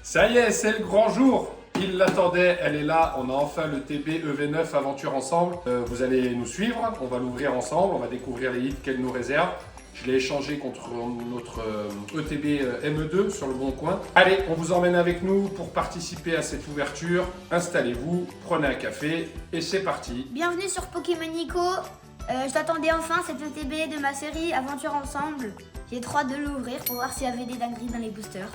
Ça y est, c'est le grand jour. Il l'attendait, elle est là. On a enfin le TB EV9 Aventure Ensemble. Vous allez nous suivre, on va l'ouvrir ensemble, on va découvrir les hits qu'elle nous réserve. Je l'ai échangé contre notre ETB ME2 sur le bon coin. Allez, on vous emmène avec nous pour participer à cette ouverture. Installez-vous, prenez un café et c'est parti. Bienvenue sur Pokémon Nico. Je t'attendais enfin cet ETB de ma série Aventure Ensemble. J'ai trop hâte de l'ouvrir pour voir s'il y avait des dingueries dans les boosters.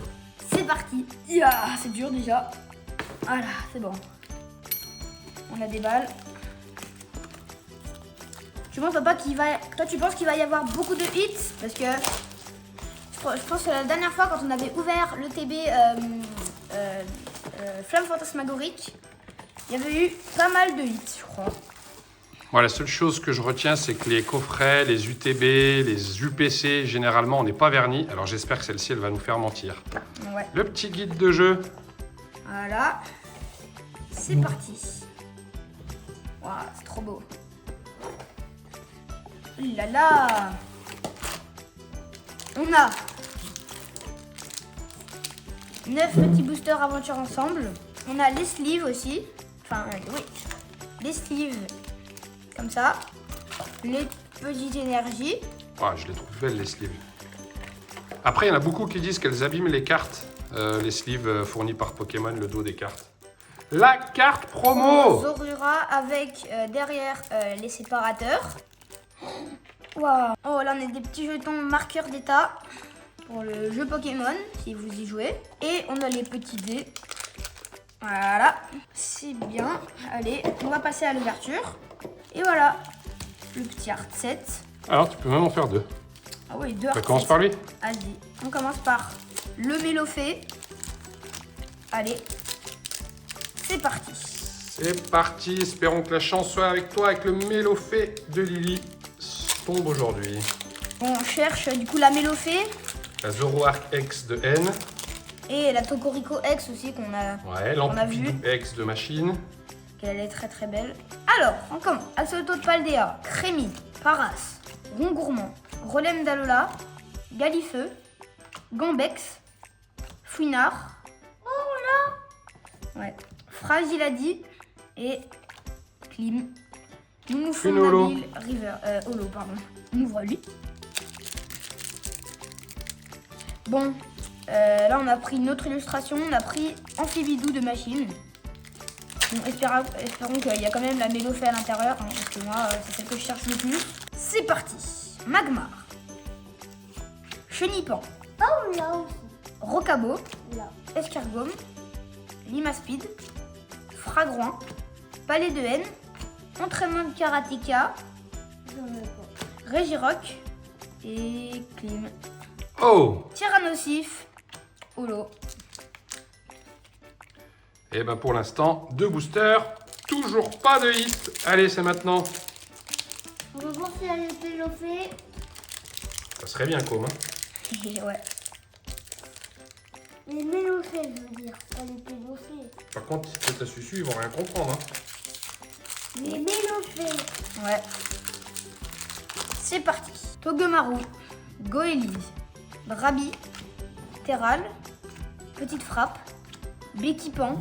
C'est parti. C'est dur déjà. Voilà, c'est bon. On a des balles. Tu penses pas qu'il va... Toi, tu penses qu'il va y avoir beaucoup de hits? Parce que je pense que la dernière fois, quand on avait ouvert le TB Flamme Fantasmagorique, il y avait eu pas mal de hits, je crois. Moi, la seule chose que je retiens, c'est que les coffrets, les UTB, les UPC, généralement, on n'est pas vernis. Alors, j'espère que celle-ci, elle va nous faire mentir. Ouais. Le petit guide de jeu. Voilà. C'est parti. Waouh, c'est trop beau. Oh là là. On a 9 petits boosters aventure ensemble. On a les sleeves aussi. Enfin, oui. Les sleeves. Comme ça. Les petites énergies. Ah, je les trouve belles, les sleeves. Après, il y en a beaucoup qui disent qu'elles abîment les cartes. Les sleeves fournis par Pokémon, le dos des cartes. La carte promo! Zorura avec derrière les séparateurs. Waouh! Oh, là on a des petits jetons marqueurs d'état pour le jeu Pokémon, si vous y jouez. Et on a les petits dés. Voilà, c'est bien. Allez, on va passer à l'ouverture. Et voilà, le petit art set. Alors, tu peux même en faire deux. Ah oui, deux art Ça commence sets. par lui? Vas-y, on commence par le Mélofée. Allez, c'est parti. C'est parti, espérons que la chance soit avec toi, avec le Mélofée de Lily tombe aujourd'hui. On cherche du coup la Mélofée La Zoroark X de N. et la Tokorico X aussi qu'on a, Ouais, on a vu. l'Ampidou X de Machine. qu'elle est très très belle. Alors, on commence. Axolotl de Paldea, Crémy, Paras, Rongourmand, Rolem d'Alola, Galifeu, Gambex, Fouinard. Oh là. Ouais. Fragiladi et Klim. Nounoufon Une Nabil, River, Holo, pardon. On ouvre lui. Bon, là on a pris une autre illustration, on a pris Amphibidou de Machine. Bon, espérons qu'il y a quand même la Mélofée à l'intérieur, hein, parce que moi, c'est celle que je cherche le plus. C'est parti. Magmar. Chenipan. Oh là aussi. Rocabo. Là. Escargome. Limaspide. Fragroin. Palais de Haine. Entraînement de Karateka. J'en ai pas. Régirock. Et Klim. Oh! Tyrannosif. Holo. Et ben pour l'instant, deux boosters, toujours pas de hit. Allez, c'est maintenant. On va voir si elle est pélophée. Ça serait bien, Com. Hein. Et ouais. Les mélophées, je veux dire. Pas les pélophées. Par contre, si c'est à Susu, ils vont rien comprendre. Hein. Les mélophées. Ouais. C'est parti. Togemaru. Goélise. Brabi. Terral. Petite frappe. Béquipan.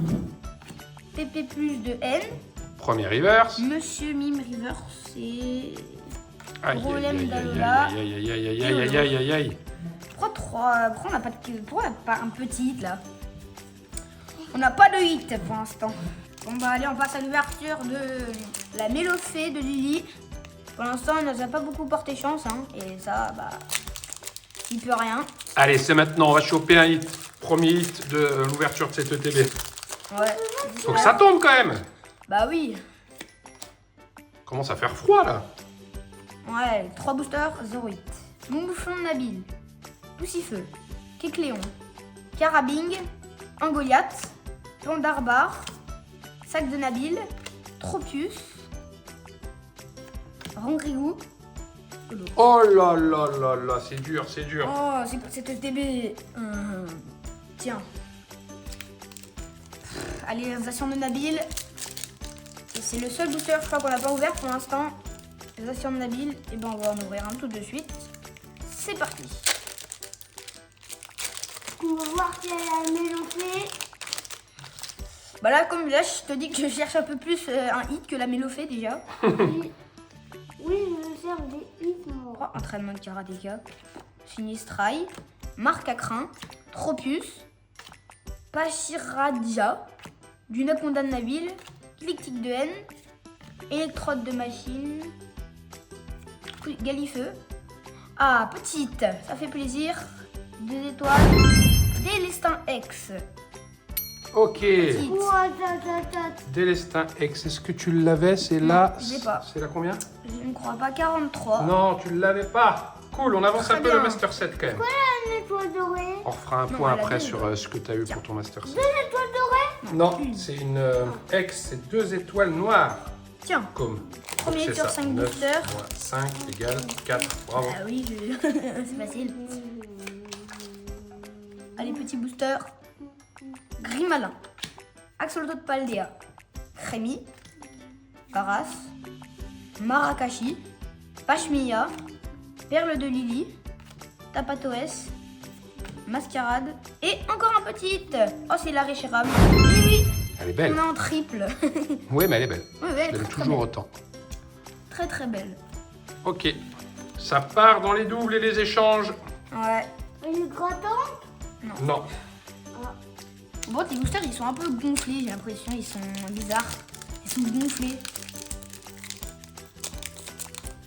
PP plus de N. Premier reverse. Monsieur Mime River. C'est... Aïe, aïe, Rolem aïe, aïe, d'Alola. aïe, aïe, aïe, aïe, aïe, aïe, aïe, aïe, aïe. Pourquoi 3? Pourquoi on n'a pas, pourquoi on n'a pas un petit hit là? On n'a pas de hit pour l'instant. Bon bah allez, on passe à l'ouverture de la Mélofée de Lily. Pour l'instant, elle nous a pas beaucoup porté chance, hein, et ça, bah, il peut rien. Allez, c'est maintenant, on va choper un hit. Premier hit de l'ouverture de cette ETB. Ouais. Faut que ça tombe quand même. Bah oui. Commence à faire froid là. Ouais, 3 boosters, 0 hit. Mouflon de Nabil, Poussifeu, Kecléon, Carabing, Angoliath, Pandarbar, Sac de Nabil, Tropius, Rangriou. Oh là là là là, c'est dur, c'est dur. Oh, c'est ETB. Tiens. Allez, réalisation de Nabil. Et c'est le seul booster, je crois, qu'on n'a pas ouvert pour l'instant. Réalisation de Nabil. Et ben, on va en ouvrir un tout de suite. C'est parti. On va voir si elle a mélangé. Bah là, comme là, je te dis que je cherche un peu plus un hit que la Mélofée déjà. Oui, je cherche des hits, moi. Oh, entraînement de karatéka. Sinistrai. Marc à crin. Tropius. Pachiraja. Dunaconda de Nabil. Clic-tic de haine. Électrode de machine. Galifeu. Ah, petite, ça fait plaisir. 2 étoiles. Délestin X. Ok. Petite. Oh, attends. Délestin X, est-ce que tu l'avais? C'est là. je l'ai pas. C'est là combien? Je ne crois pas, 43. Non, tu ne l'avais pas. Cool, on avance Très un peu bien. le Master 7 quand même. Une étoile dorée. On refera un Non, point elle a après deux, sur là. ce que tu as eu pour ton Master 7. Une étoile dorée. Non, c'est une X, c'est 2 étoiles noires. Tiens, Comme. Premier Donc, c'est sur ça. 5 9 boosters. moins 5 égale 4. Bravo. Ah oui, c'est facile. Allez, petit booster. Grimalin. Axolotl de Paldea. Crémy. Paras. Marakashi. Pashmia. Perle de Lily. Tapatoès. Mascarade. Et encore un petit. Oh, c'est la Réchérable. Et oui, Elle est belle. on est en triple. Oui, mais elle est belle. Ouais, Elle est très, toujours autant. très très belle. Ok. Ça part dans les doubles et les échanges. Ouais. Une grattante. Non. Bon, tes boosters, ils sont un peu gonflés, j'ai l'impression. Ils sont bizarres. Ils sont gonflés.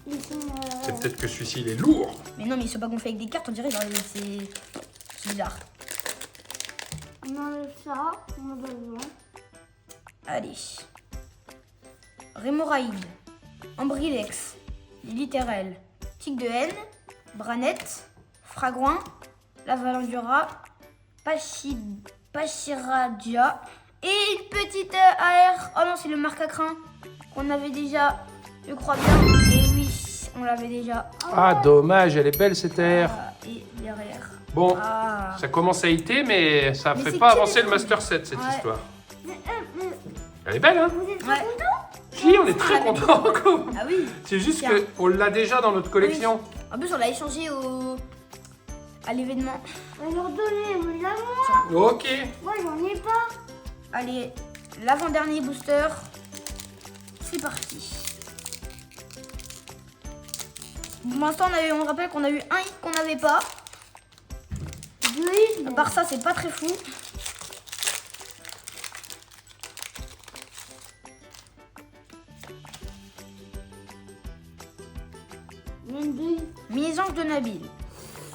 Ils sont. C'est peut-être que celui-ci, il est lourd. Mais non, mais ils sont pas gonflés avec des cartes, on dirait. Genre, c'est bizarre. On enlève ça. On a besoin. Allez. Rémoraïde. Ambrilex. Littéral. Tic de haine. Branette. Fragouin. Lavalandura. Pachiradia. Et une petite AR. Oh non, c'est le marque à crin qu'on avait déjà, je crois bien. Et oui, on l'avait déjà. Ah, dommage, elle est belle cette air. Et derrière. Bon, Ah. ça commence à hiter, mais ça Mais fait c'est pas que avancer des le trucs. Master 7, cette Ouais. histoire. Mais, Elle est belle, hein? vous êtes Ouais. pas content? Si, on est très l'avait contents. Ah oui. C'est juste Tiens. qu'on l'a déjà dans notre collection. En plus, on l'a échangé à l'événement. Alors donnez-moi la moi. Ok. Moi j'en ai pas. Allez, l'avant-dernier booster. C'est parti. Pour l'instant, on rappelle qu'on a eu un hit qu'on n'avait pas. Deux hits. À part ça, c'est pas très fou. Même deux hits. Mésange de Nabil.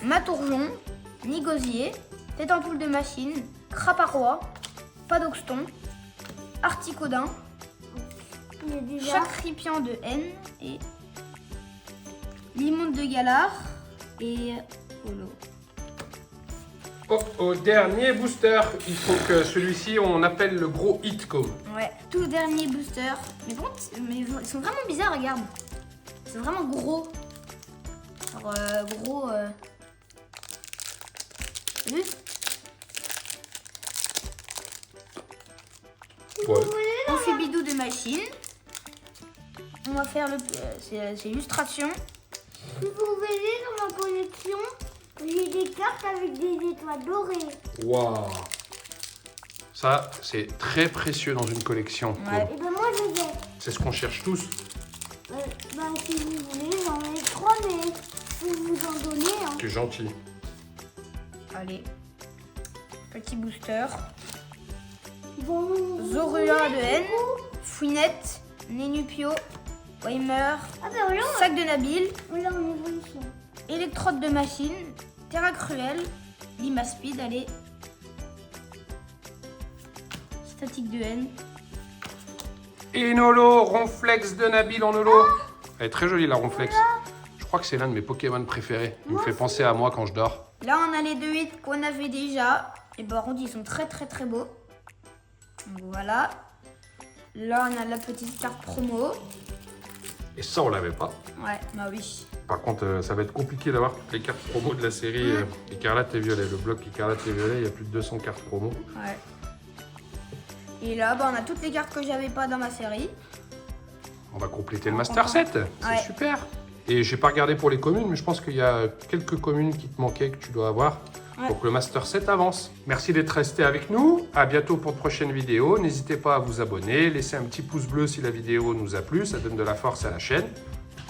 Matourjon. Nigosier. Tête en poule de machine. Craparois. Padoxton. Articodin. Il y a déjà. Chacripian de haine. Et Limonde de Galard. Et Holo. Oh, dernier booster. Il faut que celui-ci, on appelle le gros hit comme. Ouais, tout dernier booster. Mais bon, mais ils sont vraiment bizarres, regarde. C'est vraiment gros. Genre gros. T'as vu? Ouais. Amphibidou de machine. On va faire le. C'est illustration. Si vous verrez dans ma collection, j'ai des cartes avec des étoiles dorées. Waouh. Ça, c'est très précieux dans une collection. Ouais. Et ben moi je les ai. C'est ce qu'on cherche tous. Si vous voulez, j'en ai trois, mais je vais vous en donner. Hein. Tu es gentil. Allez. Petit booster. Bon, Zorua de haine. Fouinette. Nénupio. Weimer. Ah ben voilà, Sac de Nabil. voilà en évolution. Électrode de machine. Terra Cruel. Lima Speed, allez. Statique de haine. Et Nolo, Ronflex de Nabil en Nolo. Elle est très jolie la Ronflex. Je crois que c'est l'un de mes Pokémon préférés. Il me fait penser à moi quand je dors. Là, on a les deux hits qu'on avait déjà. Et par contre, ils sont très très très beaux. Donc, voilà. Là, on a la petite carte promo. Et ça, on l'avait pas. Ouais, bah oui. Par contre, ça va être compliqué d'avoir toutes les cartes promo de la série Écarlate et Violet. Le bloc Écarlate et Violet, il y a plus de 200 cartes promo. Ouais. Et là, bah, on a toutes les cartes que j'avais pas dans ma série. On va compléter le Master 7. C'est Ouais. super. Et j'ai pas regardé pour les communes, mais je pense qu'il y a quelques communes qui te manquaient que tu dois avoir. Ouais. Pour que le Master 7 avance. Merci d'être resté avec nous. À bientôt pour de prochaines vidéos. N'hésitez pas à vous abonner. Laissez un petit pouce bleu si la vidéo nous a plu. Ça donne de la force à la chaîne.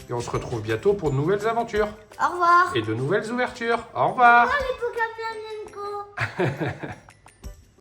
Et on se retrouve bientôt pour de nouvelles aventures. Au revoir. Et de nouvelles ouvertures. Au revoir. Les Pokémon Nenko.